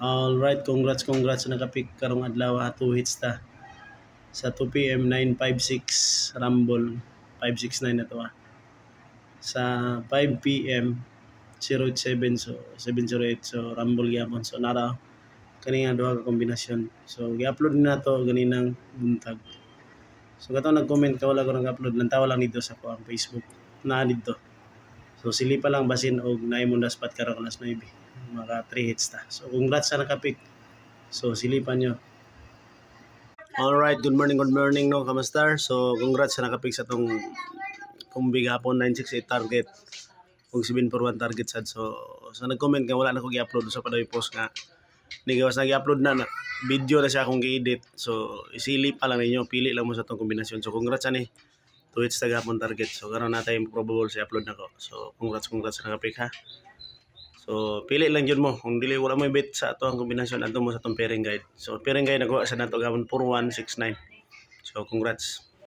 Alright, congrats sa nakapik karong adlaw, 2 hits ta. Sa 2 PM 956 Rumble 569 na to ah. Sa 5 PM 087 so 708 so Rumble gyapon. So nara kani nga duha ka kombinasyon. So gi-upload na to ganinang buntag. So kato nag-comment ka wala ko nag-upload, lantawa lang dito sa ko ang Facebook. Naa dito. So silipa lang basin og naay mo spot karon alas 9. Mga 3 hits ta. So congrats sa nakapik. So silipan nyo. Alright, good morning no, kamastar. So congrats sa nakapik sa tong kumbig hapon 968 target ug 741 target sad. So nag-comment ka wala na ko gi-upload sa padawi post nga nigawas na gi-upload na video na siya akong gi-edit. So isilip pa lang ninyo, pili lang mo sa tong kombinasyon. So congrats ani. 2 hits tagapon target. So karon natay probable sa upload nako. So congrats sa nakapik ha. So pili lang jud mo kung dili wala mo bet sa ato ang kombinasyon adto mo sa tong pairing guide. So pairing guide nagawa sa nato gawon 4169. So congrats.